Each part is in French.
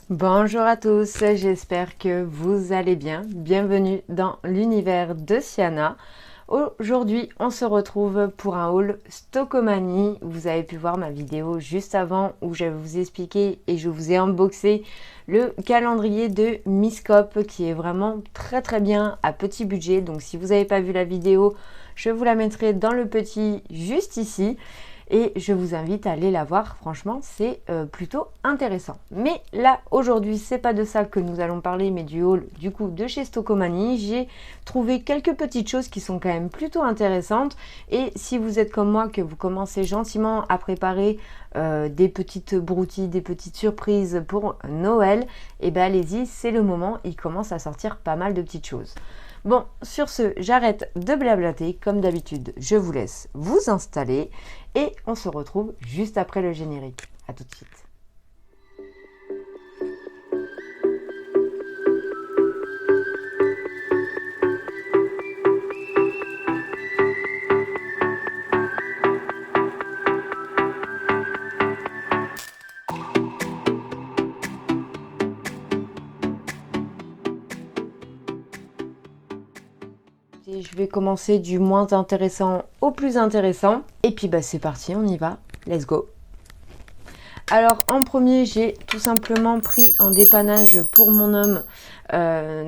Bonjour à tous, j'espère que vous allez bien. Bienvenue dans l'univers de Siana. Aujourd'hui, on se retrouve pour un haul Stockomanie. Vous avez pu voir ma vidéo juste avant où je vous ai expliqué et je vous ai unboxé le calendrier de Miscoop qui est vraiment très bien à petit budget. Donc si vous n'avez pas vu la vidéo, je vous la mettrai dans le petit juste ici. Et je vous invite à aller la voir, franchement c'est plutôt intéressant. Mais là aujourd'hui c'est pas de ça que nous allons parler, mais du haul du coup de chez Stockomanie. J'ai trouvé quelques petites choses qui sont quand même plutôt intéressantes, et si vous êtes comme moi, que vous commencez gentiment à préparer des petites broutilles, des petites surprises pour Noël, et ben allez-y, c'est le moment, il commence à sortir pas mal de petites choses. Bon, sur ce, j'arrête de blablater. Comme d'habitude, je vous laisse vous installer et on se retrouve juste après le générique. A tout de suite. Et je vais commencer du moins intéressant au plus intéressant. Et puis bah c'est parti, on y va. Let's go. Alors en premier, j'ai tout simplement pris en dépannage pour mon homme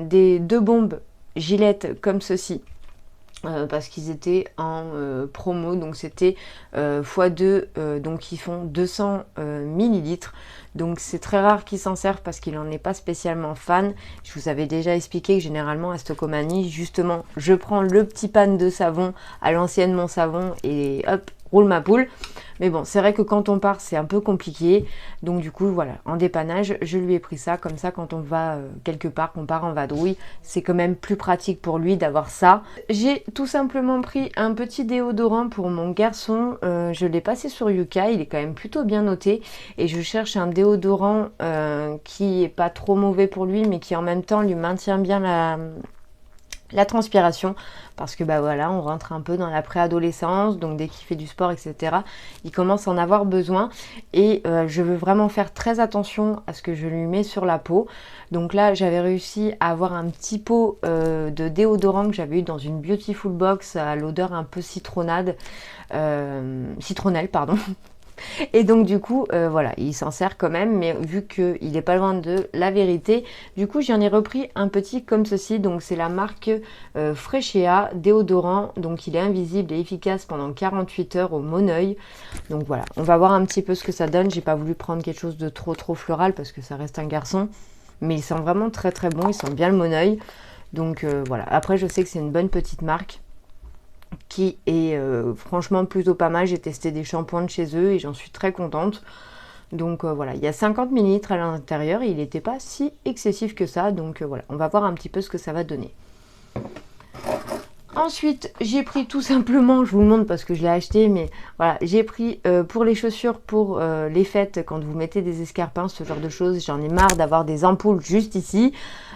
des 2 bombes Gillette comme ceci. Parce qu'ils étaient en promo, donc c'était x2, donc ils font 200 millilitres. Donc c'est très rare qu'il s'en serve parce qu'il n'en est pas spécialement fan. Je vous avais déjà expliqué que généralement à Stockomanie, justement, je prends le petit pan de savon, à l'ancienne mon savon, et hop, roule ma poule. Mais bon, c'est vrai que quand on part, c'est un peu compliqué. Donc du coup, voilà, en dépannage, je lui ai pris ça. Comme ça, quand on va quelque part, qu'on part en vadrouille, c'est quand même plus pratique pour lui d'avoir ça. J'ai tout simplement pris un petit déodorant pour mon garçon. Je l'ai passé sur Yuka, il est quand même plutôt bien noté. Et je cherche un déodorant qui est pas trop mauvais pour lui, mais qui en même temps lui maintient bien la transpiration, parce que bah voilà, on rentre un peu dans la préadolescence, donc dès qu'il fait du sport, etc., il commence à en avoir besoin, et je veux vraiment faire très attention à ce que je lui mets sur la peau. Donc là, j'avais réussi à avoir un petit pot de déodorant que j'avais eu dans une Beautiful Box à l'odeur un peu citronnelle, pardon. Et donc du coup, voilà, il s'en sert quand même, mais vu qu'il n'est pas loin de la vérité, du coup j'en ai repris un petit comme ceci. Donc c'est la marque Freshea déodorant, donc il est invisible et efficace pendant 48 heures au Moneuil. Donc voilà, on va voir un petit peu ce que ça donne. J'ai pas voulu prendre quelque chose de trop floral parce que ça reste un garçon, mais il sent vraiment très bon, il sent bien le Moneuil. Donc voilà, après je sais que c'est une bonne petite marque qui est franchement plutôt pas mal. J'ai testé des shampoings de chez eux et j'en suis très contente. Donc voilà, il y a 50 millilitres à l'intérieur et il n'était pas si excessif que ça. Donc voilà, on va voir un petit peu ce que ça va donner. Ensuite, j'ai pris tout simplement, je vous le montre parce que je l'ai acheté, mais voilà, j'ai pris pour les chaussures, pour les fêtes, quand vous mettez des escarpins, ce genre de choses. J'en ai marre d'avoir des ampoules juste ici.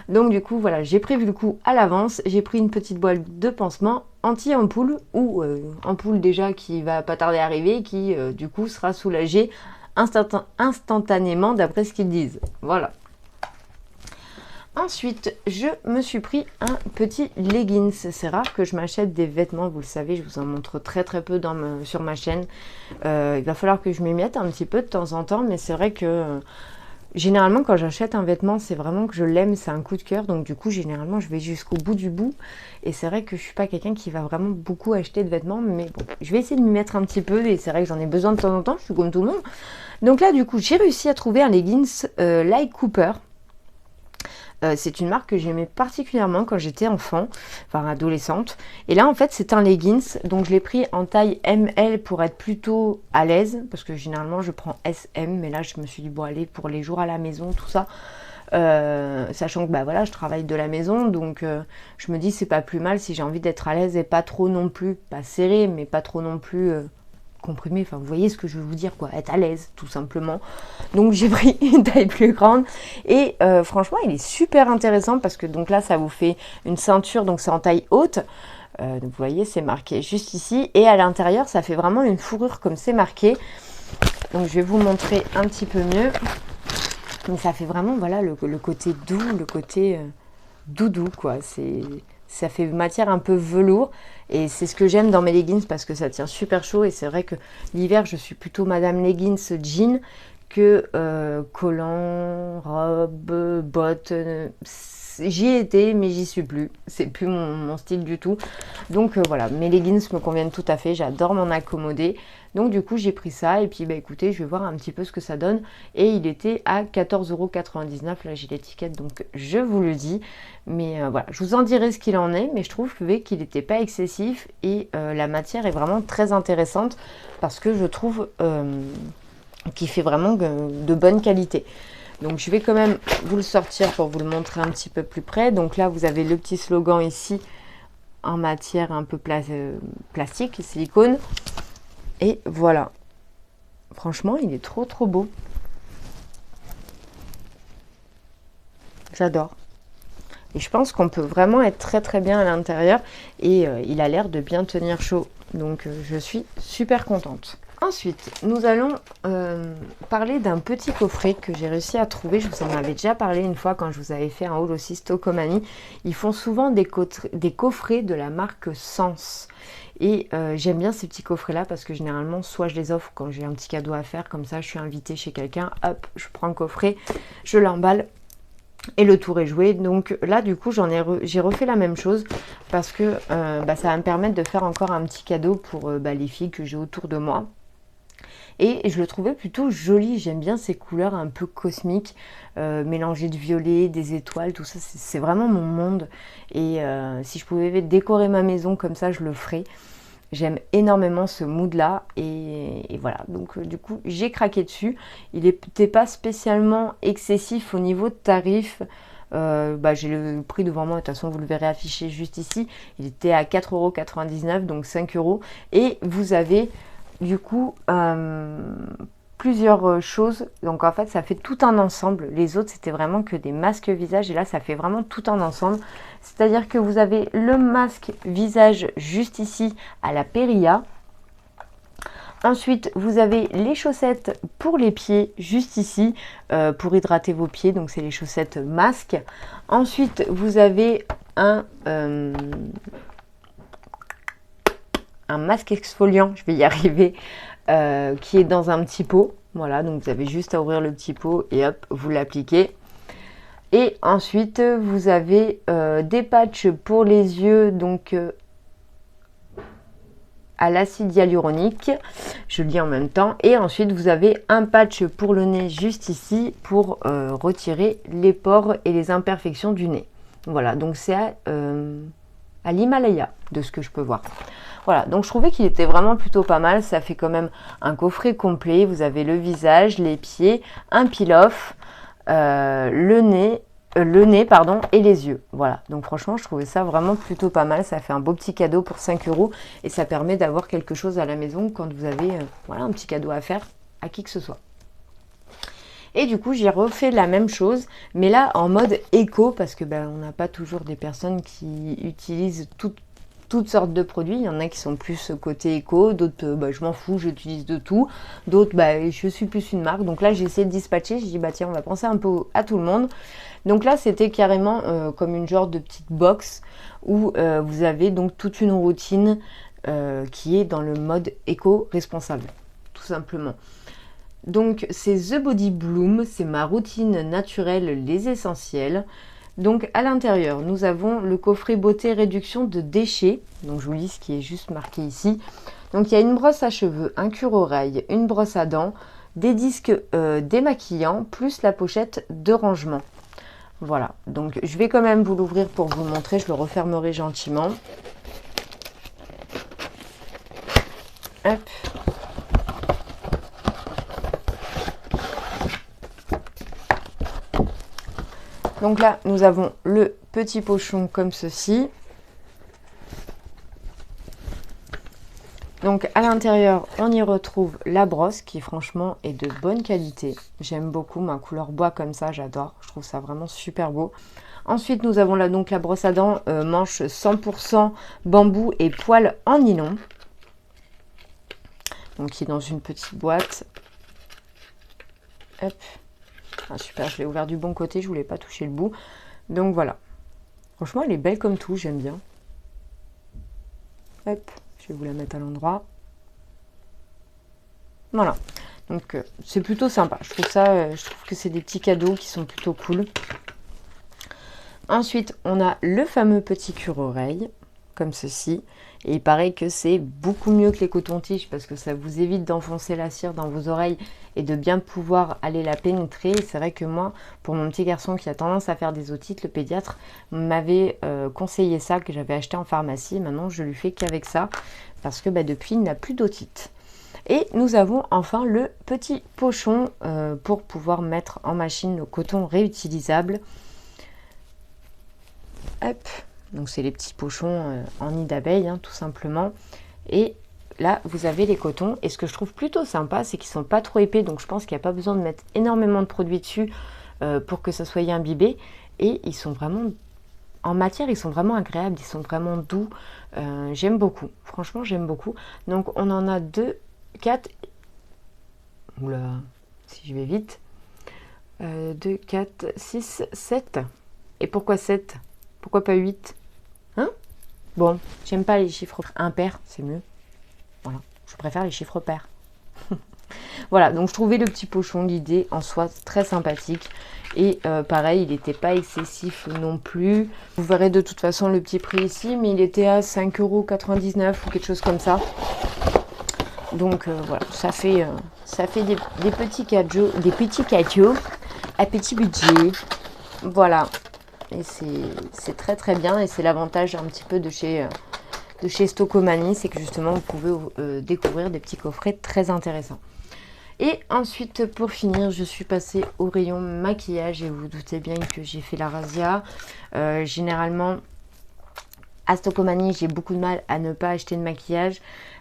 Donc du coup, voilà, j'ai prévu le coup à l'avance. J'ai pris une petite boîte de pansement anti-ampoule, ou ampoule déjà qui va pas tarder à arriver, qui du coup sera soulagée instantanément d'après ce qu'ils disent. Voilà. Ensuite, je me suis pris un petit leggings. C'est rare que je m'achète des vêtements, vous le savez, je vous en montre très peu sur ma chaîne. Il va falloir que je m'y mette un petit peu de temps en temps, mais c'est vrai que généralement quand j'achète un vêtement, c'est vraiment que je l'aime, c'est un coup de cœur. Donc du coup, généralement, je vais jusqu'au bout du bout. Et c'est vrai que je suis pas quelqu'un qui va vraiment beaucoup acheter de vêtements, mais bon, je vais essayer de m'y mettre un petit peu. Et c'est vrai que j'en ai besoin de temps en temps, je suis comme tout le monde. Donc là, du coup, j'ai réussi à trouver un leggings Like Cooper. C'est une marque que j'aimais particulièrement quand j'étais enfant, enfin adolescente. Et là en fait c'est un leggings, donc je l'ai pris en taille ML pour être plutôt à l'aise, parce que généralement je prends SM, mais là je me suis dit bon allez, pour les jours à la maison, tout ça, sachant que bah voilà, je travaille de la maison, donc je me dis c'est pas plus mal si j'ai envie d'être à l'aise et pas trop non plus, pas serré, mais pas trop non plus comprimé, enfin vous voyez ce que je veux vous dire, quoi, être à l'aise tout simplement. Donc j'ai pris une taille plus grande et franchement il est super intéressant parce que donc là ça vous fait une ceinture, donc c'est en taille haute, donc vous voyez c'est marqué juste ici, et à l'intérieur ça fait vraiment une fourrure comme c'est marqué. Donc je vais vous montrer un petit peu mieux. Mais ça fait vraiment, voilà, le côté doux, le côté doudou, quoi. Ça fait matière un peu velours. Et c'est ce que j'aime dans mes leggings parce que ça tient super chaud. Et c'est vrai que l'hiver, je suis plutôt Madame Leggings jean que collant, robe, bottes. J'y étais, mais j'y suis plus. C'est plus mon style du tout. Donc voilà, mes leggings me conviennent tout à fait. J'adore m'en accommoder. Donc du coup, j'ai pris ça. Et puis, bah écoutez, je vais voir un petit peu ce que ça donne. Et il était à 14,99 €. Là, j'ai l'étiquette, donc je vous le dis. Mais voilà, je vous en dirai ce qu'il en est. Mais je trouve qu'il n'était pas excessif. Et la matière est vraiment très intéressante. Parce que je trouve qu'il fait vraiment de bonne qualité. Donc je vais quand même vous le sortir pour vous le montrer un petit peu plus près. Donc là, vous avez le petit slogan ici en matière un peu plastique, silicone. Et voilà. Franchement, il est trop trop beau. J'adore. Et je pense qu'on peut vraiment être très très bien à l'intérieur. Et il a l'air de bien tenir chaud. Donc je suis super contente. Ensuite, nous allons parler d'un petit coffret que j'ai réussi à trouver. Je vous en avais déjà parlé une fois quand je vous avais fait un haul aussi Stocomanie. Ils font souvent des coffrets de la marque Sens. Et j'aime bien ces petits coffrets-là parce que généralement, soit je les offre quand j'ai un petit cadeau à faire. Comme ça, je suis invitée chez quelqu'un. Hop, je prends le coffret, je l'emballe. Et le tour est joué. Donc là, du coup, j'ai refait la même chose parce que ça va me permettre de faire encore un petit cadeau pour les filles que j'ai autour de moi. Et je le trouvais plutôt joli. J'aime bien ces couleurs un peu cosmiques, mélangées de violet, des étoiles, tout ça. C'est vraiment mon monde. Et si je pouvais décorer ma maison comme ça, je le ferais. J'aime énormément ce mood-là. Et voilà. Donc du coup, j'ai craqué dessus. Il n'était pas spécialement excessif au niveau de tarif. J'ai le prix devant moi, de toute façon vous le verrez affiché juste ici. Il était à 4,99 €, donc 5 €. Et vous avez du coup plusieurs choses. Donc en fait ça fait tout un ensemble. Les autres c'était vraiment que des masques visage et là ça fait vraiment tout un ensemble. C'est à dire que vous avez le masque visage juste ici à la Perilla. Ensuite, vous avez les chaussettes pour les pieds, juste ici, pour hydrater vos pieds. Donc, c'est les chaussettes masques. Ensuite, vous avez un masque exfoliant, je vais y arriver, qui est dans un petit pot. Voilà, donc vous avez juste à ouvrir le petit pot et hop, vous l'appliquez. Et ensuite, vous avez des patchs pour les yeux, donc à l'acide hyaluronique, je lis en même temps, et ensuite vous avez un patch pour le nez juste ici pour retirer les pores et les imperfections du nez. Voilà, donc c'est à l'Himalaya de ce que je peux voir. Voilà, donc je trouvais qu'il était vraiment plutôt pas mal. Ça fait quand même un coffret complet. Vous avez le visage, les pieds, un peel-off, le nez et les yeux. Voilà, donc franchement, je trouvais ça vraiment plutôt pas mal. Ça fait un beau petit cadeau pour 5 € et ça permet d'avoir quelque chose à la maison quand vous avez voilà, un petit cadeau à faire à qui que ce soit. Et du coup, j'ai refait la même chose, mais là en mode éco, parce que on n'a pas toujours des personnes qui utilisent toutes sortes de produits. Il y en a qui sont plus côté éco, d'autres je m'en fous, j'utilise de tout, d'autres je suis plus une marque. Donc là j'ai essayé de dispatcher, j'ai dit tiens, on va penser un peu à tout le monde. Donc là c'était carrément comme une genre de petite box où vous avez donc toute une routine qui est dans le mode éco-responsable, tout simplement. Donc c'est The Body Bloom, c'est ma routine naturelle, les essentiels. Donc à l'intérieur, nous avons le coffret beauté réduction de déchets. Donc je vous lis ce qui est juste marqué ici. Donc il y a une brosse à cheveux, un cure-oreille, une brosse à dents, des disques démaquillants, plus la pochette de rangement. Voilà, donc je vais quand même vous l'ouvrir pour vous montrer, je le refermerai gentiment. Hop. Donc là, nous avons le petit pochon comme ceci. Donc à l'intérieur, on y retrouve la brosse qui franchement est de bonne qualité. J'aime beaucoup ma couleur bois comme ça, j'adore. Je trouve ça vraiment super beau. Ensuite, nous avons là donc la brosse à dents manche 100% bambou et poils en nylon. Donc qui est dans une petite boîte. Hop. Ah, super, je l'ai ouvert du bon côté, je voulais pas toucher le bout. Donc voilà. Franchement, elle est belle comme tout, j'aime bien. Hop, je vais vous la mettre à l'endroit. Voilà. Donc c'est plutôt sympa. Je trouve que c'est des petits cadeaux qui sont plutôt cool. Ensuite, on a le fameux petit cure-oreille, comme ceci. Et il paraît que c'est beaucoup mieux que les cotons-tiges parce que ça vous évite d'enfoncer la cire dans vos oreilles et de bien pouvoir aller la pénétrer. C'est vrai que moi, pour mon petit garçon qui a tendance à faire des otites, le pédiatre m'avait conseillé ça, que j'avais acheté en pharmacie. Maintenant, je lui fais qu'avec ça parce que depuis, il n'a plus d'otites. Et nous avons enfin le petit pochon pour pouvoir mettre en machine le coton réutilisable. Hop, donc c'est les petits pochons en nid d'abeille, hein, tout simplement. Et là, vous avez les cotons. Et ce que je trouve plutôt sympa, c'est qu'ils ne sont pas trop épais. Donc je pense qu'il n'y a pas besoin de mettre énormément de produits dessus pour que ça soit imbibé. Et ils sont vraiment, en matière, ils sont vraiment agréables. Ils sont vraiment doux. J'aime beaucoup. Franchement, j'aime beaucoup. Donc on en a 2, 4. Oula, si je vais vite. 2, 4, 6, 7. Et pourquoi 7 ? Pourquoi pas 8 ? Hein ? Bon, j'aime pas les chiffres impairs, c'est mieux. Voilà, je préfère les chiffres pairs. Voilà, donc je trouvais le petit pochon, l'idée en soi très sympathique. Et pareil, il n'était pas excessif non plus. Vous verrez de toute façon le petit prix ici, mais il était à 5,99 € ou quelque chose comme ça. Donc voilà, ça fait des petits cadeaux, à petit budget. Voilà. Et c'est très très bien et c'est l'avantage un petit peu de chez Stocomanie, c'est que justement vous pouvez découvrir des petits coffrets très intéressants. Et ensuite pour finir, je suis passée au rayon maquillage et vous vous doutez bien que j'ai fait la razzia. Généralement à Stocomanie, j'ai beaucoup de mal à ne pas acheter de maquillage.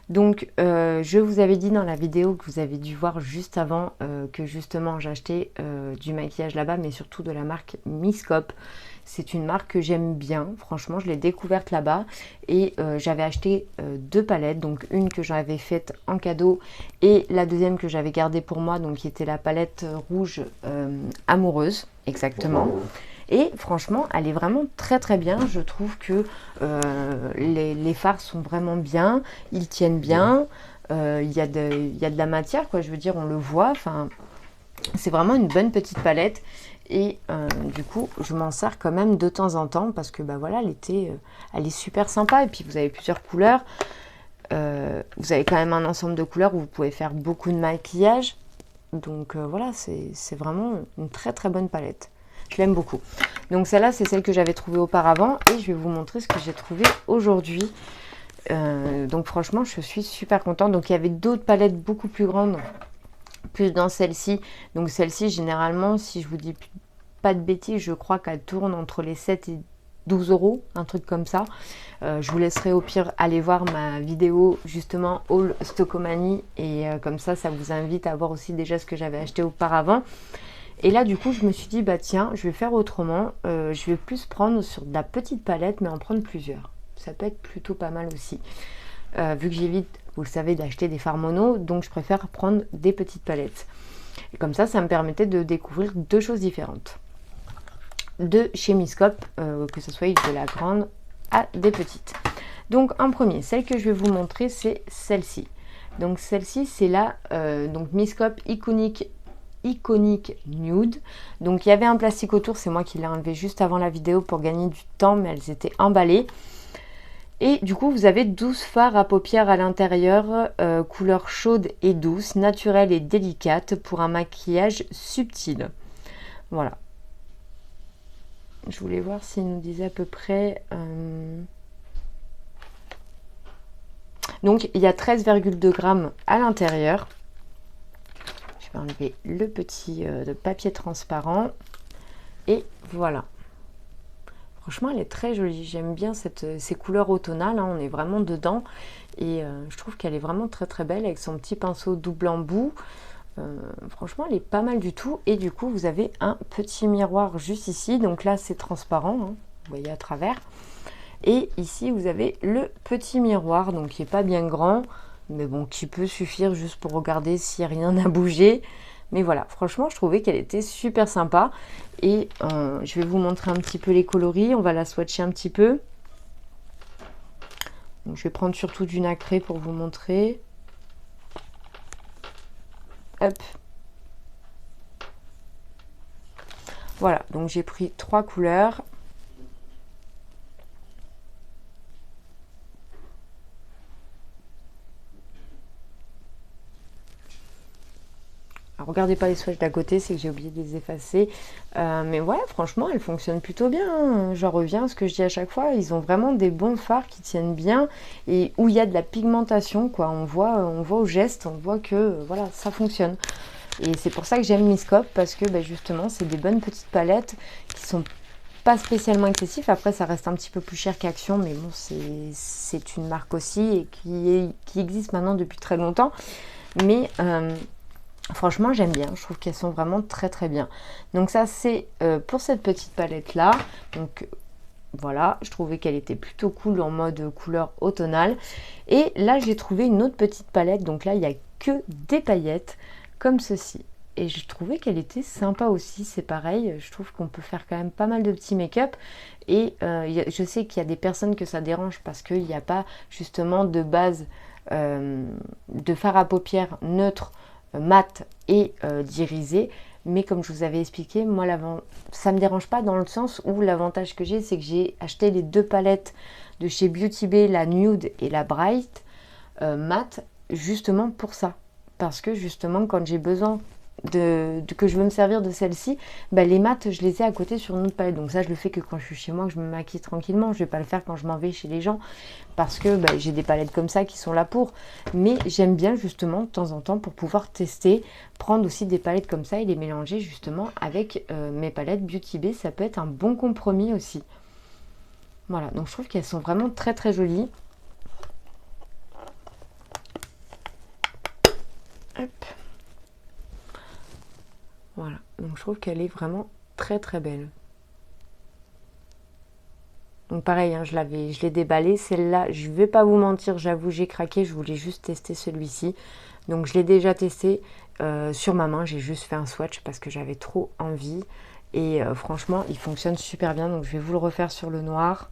Donc je vous avais dit dans la vidéo que vous avez dû voir juste avant que justement j'achetais du maquillage là-bas, mais surtout de la marque Miscope. C'est une marque que j'aime bien, franchement je l'ai découverte là-bas et j'avais acheté 2 palettes, donc une que j'avais faite en cadeau et la deuxième que j'avais gardée pour moi, donc qui était la palette rouge amoureuse, exactement. Et franchement, elle est vraiment très très bien. Je trouve que les fards sont vraiment bien, ils tiennent bien, il y a de la matière, quoi. Je veux dire, on le voit. Enfin, c'est vraiment une bonne petite palette. Et du coup, je m'en sers quand même de temps en temps parce que voilà, l'été, elle est super sympa. Et puis, vous avez plusieurs couleurs. Vous avez quand même un ensemble de couleurs où vous pouvez faire beaucoup de maquillage. Donc voilà, c'est vraiment une très très bonne palette. Je l'aime beaucoup. Donc celle-là, c'est celle que j'avais trouvée auparavant. Et je vais vous montrer ce que j'ai trouvé aujourd'hui. Donc franchement, je suis super contente. Donc il y avait d'autres palettes beaucoup plus grandes. Plus dans celle-ci. Donc celle-ci, généralement, si je vous dis pas de bêtises, je crois qu'elle tourne entre les 7 et 12 €, un truc comme ça. Je vous laisserai au pire aller voir ma vidéo justement Haul Stocomanie. Et comme ça vous invite à voir aussi déjà ce que j'avais acheté auparavant. Et là, du coup, je me suis dit, tiens, je vais faire autrement. Je vais plus prendre sur de la petite palette, mais en prendre plusieurs. Ça peut être plutôt pas mal aussi. Vu que j'évite, vous le savez, d'acheter des fards mono, donc je préfère prendre des petites palettes. Et comme ça me permettait de découvrir 2 choses différentes. De chez Miscope, que ce soit de la grande à des petites. Donc en premier, celle que je vais vous montrer, c'est celle-ci. Donc celle-ci, c'est la donc Miscope Iconic Nude. Donc il y avait un plastique autour, c'est moi qui l'ai enlevé juste avant la vidéo pour gagner du temps, mais elles étaient emballées. Et du coup, vous avez 12 fards à paupières à l'intérieur, couleur chaude et douce, naturelle et délicate pour un maquillage subtil. Voilà. Je voulais voir s'il nous disait à peu près... Donc, il y a 13,2 grammes à l'intérieur. Je vais enlever le petit papier transparent. Et voilà. Franchement, elle est très jolie. J'aime bien ces couleurs automnales. Hein. On est vraiment dedans. Et je trouve qu'elle est vraiment très très belle avec son petit pinceau double embout. Franchement, elle est pas mal du tout. Et du coup, vous avez un petit miroir juste ici. Donc là, c'est transparent. Hein. Vous voyez à travers. Et ici, vous avez le petit miroir. Donc, qui n'est pas bien grand. Mais bon, qui peut suffire juste pour regarder s'il n'y a rien à bouger. Mais voilà, franchement, je trouvais qu'elle était super sympa. Et je vais vous montrer un petit peu les coloris. On va la swatcher un petit peu. Donc, je vais prendre surtout du nacré pour vous montrer. Hop. Voilà, donc j'ai pris 3 couleurs. Alors, regardez pas les swatchs d'à côté, c'est que j'ai oublié de les effacer. Mais ouais, franchement, elle fonctionne plutôt bien, hein. J'en reviens à ce que je dis à chaque fois. Ils ont vraiment des bons fards qui tiennent bien et où il y a de la pigmentation, quoi. On voit au geste, on voit que voilà, ça fonctionne. Et c'est pour ça que j'aime Miscope parce que justement, c'est des bonnes petites palettes qui sont pas spécialement excessifs. Après, ça reste un petit peu plus cher qu'Action, mais bon, c'est une marque aussi et qui existe maintenant depuis très longtemps. Mais franchement, j'aime bien. Je trouve qu'elles sont vraiment très très bien. Donc ça, c'est pour cette petite palette-là. Donc voilà, je trouvais qu'elle était plutôt cool en mode couleur automnale. Et là, j'ai trouvé une autre petite palette. Donc là, il n'y a que des paillettes comme ceci. Et je trouvais qu'elle était sympa aussi, c'est pareil, je trouve qu'on peut faire quand même pas mal de petits make-up. Et je sais qu'il y a des personnes que ça dérange parce qu'il n'y a pas justement de base de fard à paupières neutre, mat et d'irisé. Mais comme je vous avais expliqué, moi ça me dérange pas dans le sens où l'avantage que j'ai, c'est que j'ai acheté les 2 palettes de chez Beauty Bay, la Nude et la Bright mat, justement pour ça. Parce que justement, quand j'ai besoin que je veux me servir de celle-ci, les mattes, je les ai à côté sur une autre palette. Donc ça, je le fais que quand je suis chez moi, que je me maquille tranquillement. Je vais pas le faire quand je m'en vais chez les gens parce que j'ai des palettes comme ça qui sont là pour. Mais j'aime bien justement de temps en temps pour pouvoir tester, prendre aussi des palettes comme ça et les mélanger justement avec mes palettes Beauty Bay. Ça peut être un bon compromis aussi. Voilà, donc je trouve qu'elles sont vraiment très très jolies. Hop. Voilà, donc je trouve qu'elle est vraiment très très belle. Donc pareil, hein, je l'ai déballée. Celle-là, je vais pas vous mentir, j'avoue, j'ai craqué. Je voulais juste tester celui-ci. Donc je l'ai déjà testé sur ma main. J'ai juste fait un swatch parce que j'avais trop envie. Et franchement, il fonctionne super bien. Donc je vais vous le refaire sur le noir.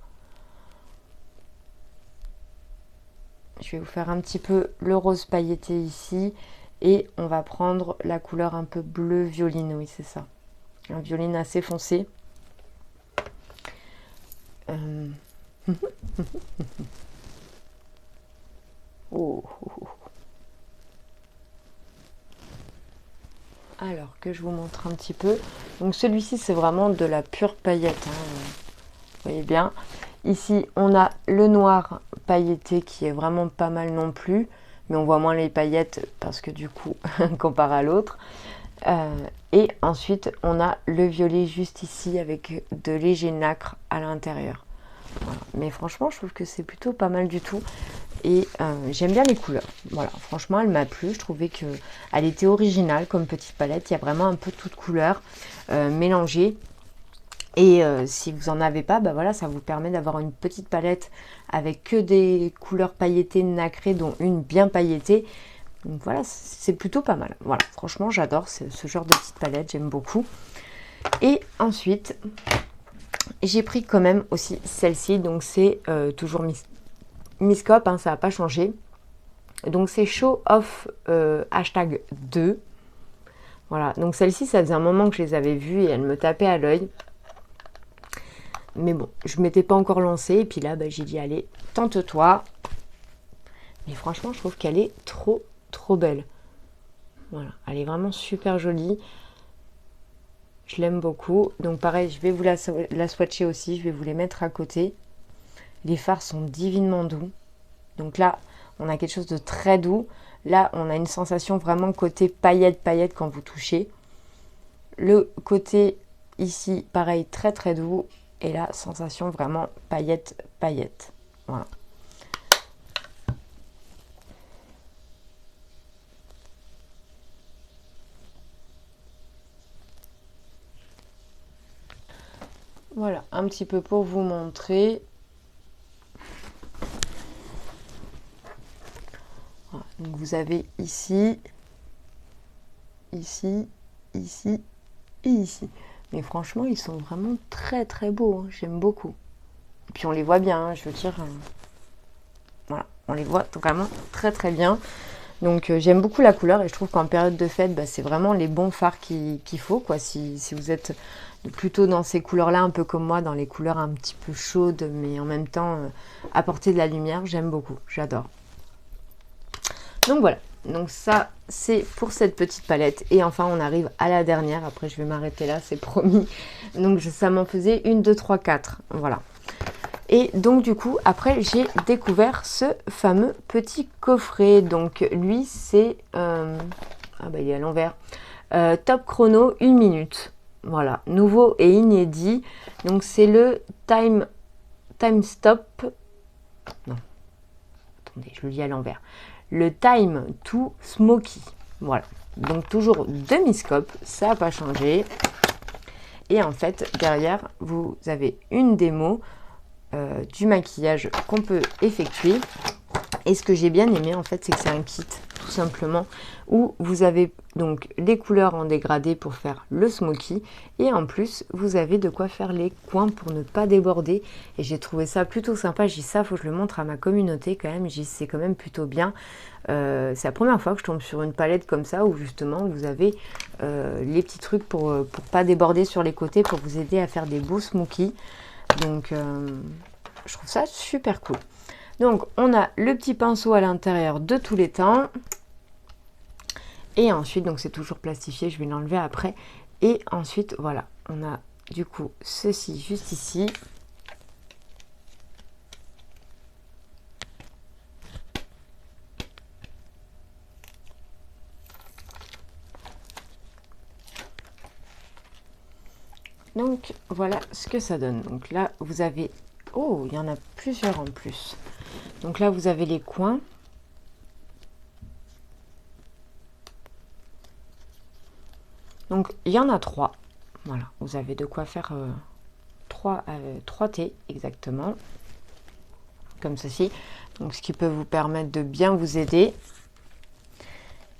Je vais vous faire un petit peu le rose pailleté ici. Et on va prendre la couleur un peu bleu violine. Oui, c'est ça. Un violine assez foncé. Oh. Alors que je vous montre un petit peu. Donc celui-ci, c'est vraiment de la pure paillette, hein. Vous voyez bien. Ici, on a le noir pailleté qui est vraiment pas mal non plus. Mais on voit moins les paillettes parce que du coup, comparé à l'autre. Et ensuite, on a le violet juste ici avec de légers nacre à l'intérieur. Voilà. Mais franchement, je trouve que c'est plutôt pas mal du tout. Et j'aime bien les couleurs. Voilà, franchement, elle m'a plu. Je trouvais qu'elle était originale comme petite palette. Il y a vraiment un peu toutes couleurs mélangées. Et si vous n'en avez pas, voilà, ça vous permet d'avoir une petite palette avec que des couleurs pailletées nacrées, dont une bien pailletée. Donc voilà, c'est plutôt pas mal. Voilà, franchement, j'adore ce genre de petite palette, j'aime beaucoup. Et ensuite, j'ai pris quand même aussi celle-ci. Donc c'est toujours Miscope, hein, ça n'a pas changé. Donc c'est Show Off hashtag 2. Voilà, donc celle-ci, ça faisait un moment que je les avais vues et elles me tapaient à l'œil. Mais bon, je ne m'étais pas encore lancée. Et puis là, j'ai dit, allez, tente-toi. Mais franchement, je trouve qu'elle est trop, trop belle. Voilà, elle est vraiment super jolie. Je l'aime beaucoup. Donc pareil, je vais vous la swatcher aussi. Je vais vous les mettre à côté. Les fards sont divinement doux. Donc là, on a quelque chose de très doux. Là, on a une sensation vraiment côté paillette quand vous touchez. Le côté ici, pareil, très très doux. Et là, sensation vraiment paillette. Voilà. Voilà, un petit peu pour vous montrer. Voilà, donc vous avez ici, ici et ici. Mais franchement, ils sont vraiment très très beaux, hein. J'aime beaucoup. Et puis on les voit bien, hein, je veux dire. Voilà, on les voit vraiment très très bien. Donc j'aime beaucoup la couleur et je trouve qu'en période de fête, bah, c'est vraiment les bons fards qu'il faut, quoi. Si vous êtes plutôt dans ces couleurs-là, un peu comme moi, dans les couleurs un petit peu chaudes, mais en même temps apporter de la lumière, j'aime beaucoup, j'adore. Donc voilà, donc ça c'est pour cette petite palette. Et enfin on arrive à la dernière, après je vais m'arrêter là, c'est promis. Donc ça m'en faisait 1, 2, 3, 4, voilà. Et donc du coup, après j'ai découvert ce fameux petit coffret. Donc lui c'est... ah bah il est à l'envers. Top chrono, 1 minute. Voilà, nouveau et inédit. Donc c'est le time stop. Non, attendez, je le lis à l'envers. Le time to smoky. Voilà, donc toujours demi-scope, ça n'a pas changé. Et en fait, derrière, vous avez une démo du maquillage qu'on peut effectuer. Et ce que j'ai bien aimé, en fait, c'est que c'est un kit, tout simplement, où vous avez donc les couleurs en dégradé pour faire le smoky. Et en plus, vous avez de quoi faire les coins pour ne pas déborder. Et j'ai trouvé ça plutôt sympa. J'ai dit ça, faut que je le montre à ma communauté quand même. J'ai dit c'est quand même plutôt bien. C'est la première fois que je tombe sur une palette comme ça, où justement, vous avez les petits trucs pour pas déborder sur les côtés, pour vous aider à faire des beaux smoky. Donc, je trouve ça super cool. Donc, on a le petit pinceau à l'intérieur de tous les temps. Et ensuite, donc c'est toujours plastifié, je vais l'enlever après. Et ensuite, voilà, on a du coup ceci juste ici. Donc, voilà ce que ça donne. Donc là, vous avez... Oh, il y en a plusieurs en plus. Donc là, vous avez les coins. Donc, il y en a 3. Voilà, vous avez de quoi faire 3 T exactement. Comme ceci. Donc, ce qui peut vous permettre de bien vous aider.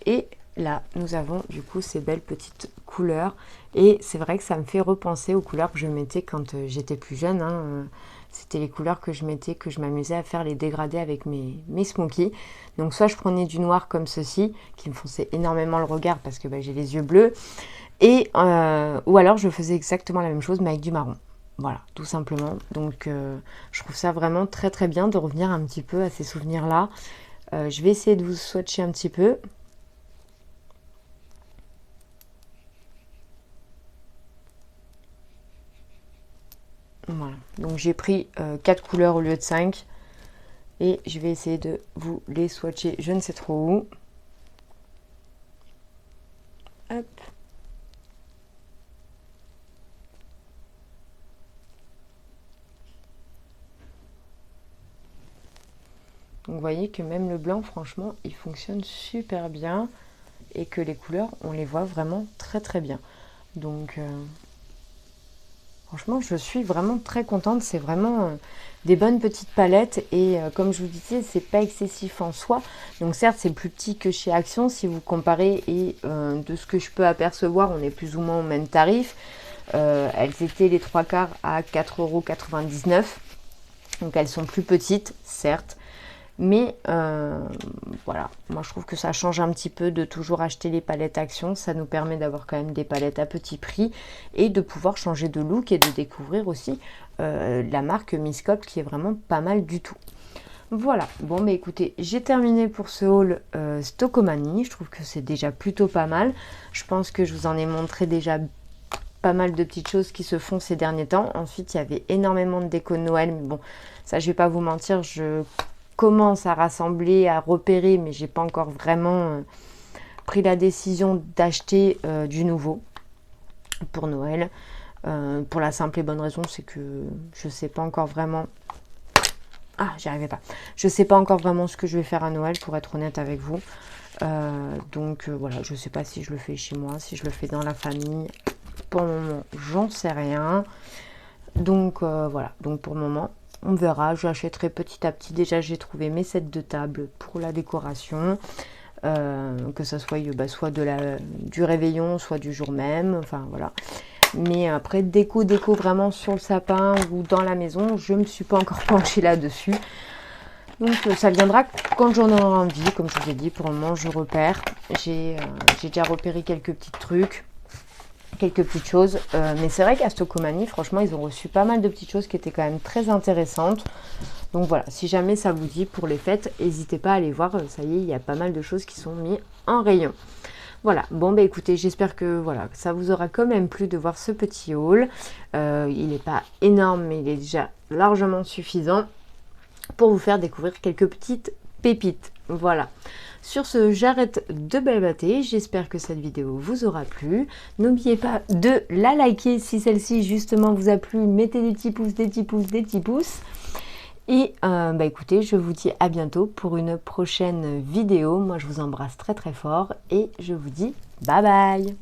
Et là, nous avons du coup ces belles petites couleurs. Et c'est vrai que ça me fait repenser aux couleurs que je mettais quand j'étais plus jeune, hein. C'était les couleurs que je mettais, que je m'amusais à faire les dégradés avec mes smokies. Donc soit je prenais du noir comme ceci, qui me fonçait énormément le regard parce que bah, j'ai les yeux bleus. Et, ou alors je faisais exactement la même chose mais avec du marron. Voilà, tout simplement. Donc je trouve ça vraiment très très bien de revenir un petit peu à ces souvenirs-là. Je vais essayer de vous swatcher un petit peu. Voilà, donc j'ai pris 4 couleurs au lieu de 5 et je vais essayer de vous les swatcher je ne sais trop où. Hop. Donc vous voyez que même le blanc, franchement, il fonctionne super bien et que les couleurs, on les voit vraiment très très bien. Donc franchement, je suis vraiment très contente. C'est vraiment des bonnes petites palettes. Et comme je vous disais, c'est pas excessif en soi. Donc certes, c'est plus petit que chez Action si vous comparez. Et de ce que je peux apercevoir, on est plus ou moins au même tarif. Elles étaient les 3/4 à 4,99 €. Donc elles sont plus petites, certes. Mais voilà, moi je trouve que ça change un petit peu de toujours acheter les palettes Action. Ça nous permet d'avoir quand même des palettes à petit prix et de pouvoir changer de look et de découvrir aussi la marque Miscope qui est vraiment pas mal du tout. Voilà, bon bah écoutez, j'ai terminé pour ce haul Stockomanie. Je trouve que c'est déjà plutôt pas mal. Je pense que je vous en ai montré déjà pas mal de petites choses qui se font ces derniers temps. Ensuite, il y avait énormément de déco de Noël. Mais bon, ça je vais pas vous mentir, je commence à rassembler, à repérer, mais j'ai pas encore vraiment pris la décision d'acheter du nouveau pour Noël. Pour la simple et bonne raison, c'est que je sais pas encore vraiment... Ah, j'y arrivais pas. Je sais pas encore vraiment ce que je vais faire à Noël, pour être honnête avec vous. Donc voilà, je sais pas si je le fais chez moi, si je le fais dans la famille. Pour le moment, j'en sais rien. Donc voilà, donc pour le moment, on verra. J'achèterai petit à petit. Déjà, j'ai trouvé mes sets de table pour la décoration. que ça soit soit du réveillon, soit du jour même, enfin voilà. Mais après, déco vraiment sur le sapin ou dans la maison, je ne me suis pas encore penchée là-dessus. Donc ça viendra quand j'en aurai envie, comme je vous ai dit. Pour le moment, je repère. J'ai déjà repéré quelques petits trucs, quelques petites choses. Mais c'est vrai qu'à Stocomanie, franchement, ils ont reçu pas mal de petites choses qui étaient quand même très intéressantes. Donc voilà, si jamais ça vous dit pour les fêtes, n'hésitez pas à aller voir. Ça y est, il y a pas mal de choses qui sont mises en rayon. Voilà, bon bah écoutez, j'espère que voilà, ça vous aura quand même plu de voir ce petit haul. Il n'est pas énorme, mais il est déjà largement suffisant pour vous faire découvrir quelques petites pépites. Voilà. Sur ce, j'arrête de babater. J'espère que cette vidéo vous aura plu. N'oubliez pas de la liker si celle-ci justement vous a plu. Mettez des petits pouces, des petits pouces, des petits pouces. Et bah écoutez, je vous dis à bientôt pour une prochaine vidéo. Moi, je vous embrasse très très fort et je vous dis bye bye.